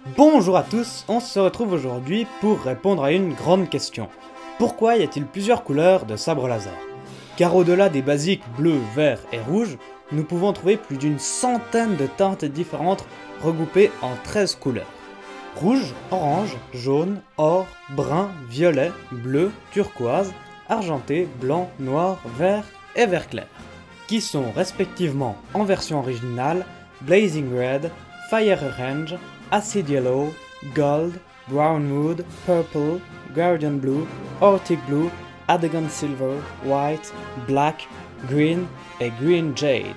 Bonjour à tous, on se retrouve aujourd'hui pour répondre à une grande question. Pourquoi y a-t-il plusieurs couleurs de sabre laser? Car au-delà des basiques bleu, vert et rouge, nous pouvons trouver plus d'une centaine de teintes différentes regroupées en 13 couleurs. Rouge, orange, jaune, or, brun, violet, bleu, turquoise, argenté, blanc, noir, vert et vert clair, qui sont respectivement en version originale Blazing Red, Fire Orange, Acid Yellow, Gold, Brown Wood, Purple, Guardian Blue, Arctic Blue, Adagon Silver, White, Black, Green et Green Jade.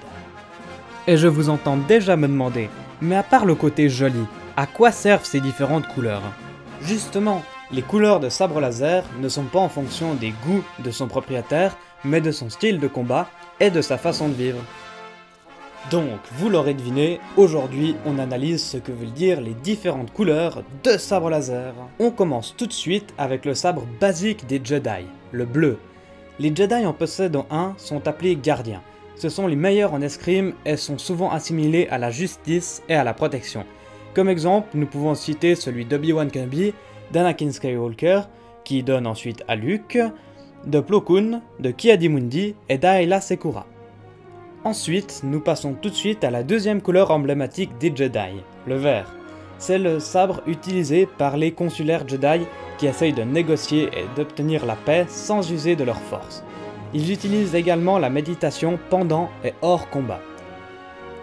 Et je vous entends déjà me demander, mais à part le côté joli, à quoi servent ces différentes couleurs? Justement, les couleurs de sabre laser ne sont pas en fonction des goûts de son propriétaire, mais de son style de combat et de sa façon de vivre. Donc, vous l'aurez deviné, aujourd'hui on analyse ce que veulent dire les différentes couleurs de sabre laser. On commence tout de suite avec le sabre basique des Jedi, le bleu. Les Jedi en possédant un sont appelés gardiens. Ce sont les meilleurs en escrime et sont souvent assimilés à la justice et à la protection. Comme exemple, nous pouvons citer celui d'Obi-Wan Kenobi, d'Anakin Skywalker, qui donne ensuite à Luke, de Plo Koon, de Ki-Adi-Mundi et d'Ayla Secura. Ensuite, nous passons tout de suite à la deuxième couleur emblématique des Jedi, le vert. C'est le sabre utilisé par les consulaires Jedi qui essayent de négocier et d'obtenir la paix sans user de leur force. Ils utilisent également la méditation pendant et hors combat.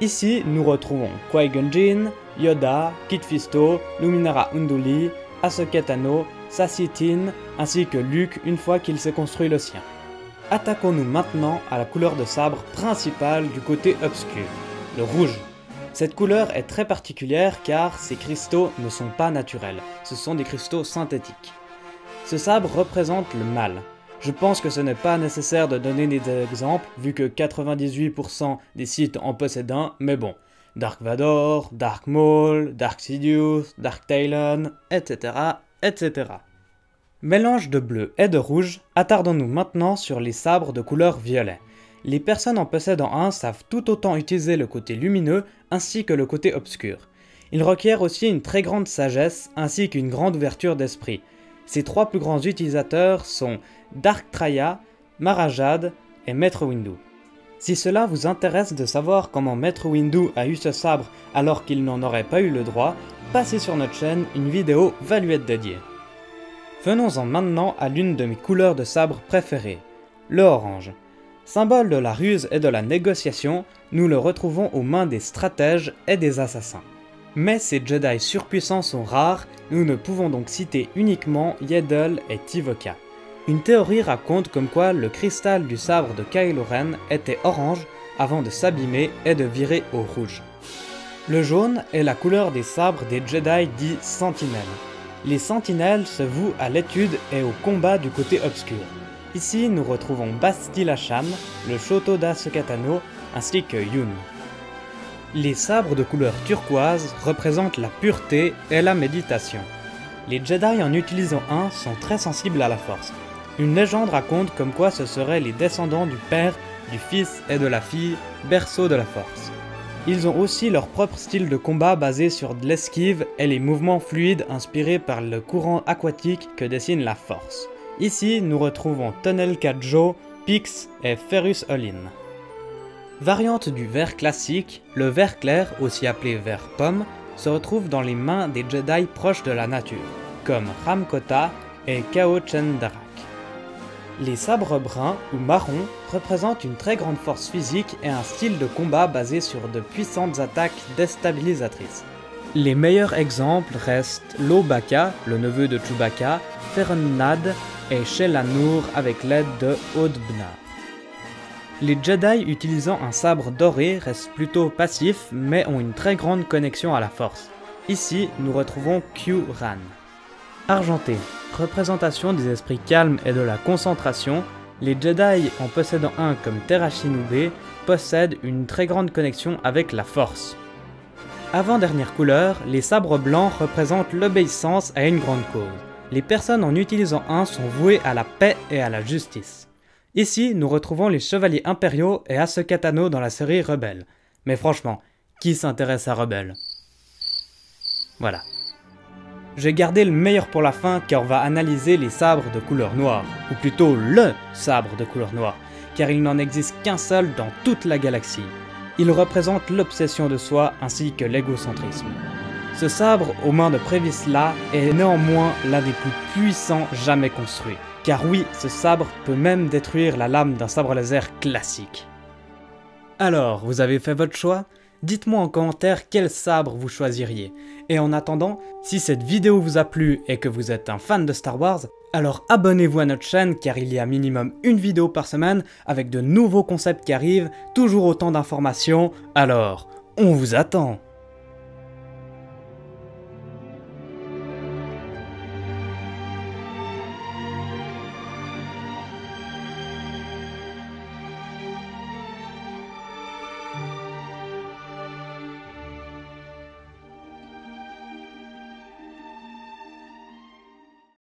Ici, nous retrouvons Qui-Gon Jinn, Yoda, Kit Fisto, Luminara Unduli, Ahsoka Tano, Saesee Tiin, ainsi que Luke une fois qu'il s'est construit le sien. Attaquons-nous maintenant à la couleur de sabre principale du côté obscur, le rouge. Cette couleur est très particulière car ces cristaux ne sont pas naturels, ce sont des cristaux synthétiques. Ce sabre représente le mal. Je pense que ce n'est pas nécessaire de donner des exemples vu que 98% des sites en possèdent un, mais bon. Dark Vador, Dark Maul, Dark Sidious, Dark Talon, etc. etc. Mélange de bleu et de rouge, attardons-nous maintenant sur les sabres de couleur violet. Les personnes en possédant un savent tout autant utiliser le côté lumineux ainsi que le côté obscur. Il requiert aussi une très grande sagesse ainsi qu'une grande ouverture d'esprit. Ces trois plus grands utilisateurs sont Dark Traya, Marajad et Maître Windu. Si cela vous intéresse de savoir comment Maître Windu a eu ce sabre alors qu'il n'en aurait pas eu le droit, passez sur notre chaîne, une vidéo va lui être dédiée. Venons-en maintenant à l'une de mes couleurs de sabre préférées, le orange. Symbole de la ruse et de la négociation, nous le retrouvons aux mains des stratèges et des assassins. Mais ces Jedi surpuissants sont rares, nous ne pouvons donc citer uniquement Yaddle et Tivoca. Une théorie raconte comme quoi le cristal du sabre de Kylo Ren était orange avant de s'abîmer et de virer au rouge. Le jaune est la couleur des sabres des Jedi dits sentinelles. Les sentinelles se vouent à l'étude et au combat du côté obscur. Ici, nous retrouvons Bastila Lacham, le Shoto d'Ahsoka Tano, ainsi que Yun. Les sabres de couleur turquoise représentent la pureté et la méditation. Les Jedi en utilisant un sont très sensibles à la force. Une légende raconte comme quoi ce seraient les descendants du père, du fils et de la fille, berceau de la force. Ils ont aussi leur propre style de combat basé sur de l'esquive et les mouvements fluides inspirés par le courant aquatique que dessine la force. Ici, nous retrouvons Tunnel Cat Joe, Pix et Ferrus Olin. Variante du vert classique, le vert clair, aussi appelé vert pomme, se retrouve dans les mains des Jedi proches de la nature, comme Ramkota et Kao Chendarak. Les sabres bruns ou marrons représentent une très grande force physique et un style de combat basé sur de puissantes attaques déstabilisatrices. Les meilleurs exemples restent Lobaka, le neveu de Chewbacca, Ferronnad et Shelanur avec l'aide de Odbnar. Les Jedi utilisant un sabre doré restent plutôt passifs mais ont une très grande connexion à la force. Ici, nous retrouvons Q-Ran. Argenté, représentation des esprits calmes et de la concentration, les Jedi en possédant un comme Terashinube possèdent une très grande connexion avec la force. Avant-dernière couleur, les sabres blancs représentent l'obéissance à une grande cause. Les personnes en utilisant un sont vouées à la paix et à la justice. Ici, nous retrouvons les chevaliers impériaux et Ahsoka Tano dans la série Rebelle. Mais franchement, qui s'intéresse à Rebelle? Voilà. J'ai gardé le meilleur pour la fin car on va analyser les sabres de couleur noire, ou plutôt LE sabre de couleur noire, car il n'en existe qu'un seul dans toute la galaxie. Il représente l'obsession de soi ainsi que l'égocentrisme. Ce sabre aux mains de Previsla est néanmoins l'un des plus puissants jamais construits, car oui, ce sabre peut même détruire la lame d'un sabre laser classique. Alors, vous avez fait votre choix? Dites-moi en commentaire quel sabre vous choisiriez. Et en attendant, si cette vidéo vous a plu et que vous êtes un fan de Star Wars, alors abonnez-vous à notre chaîne car il y a minimum une vidéo par semaine avec de nouveaux concepts qui arrivent, toujours autant d'informations, alors on vous attend.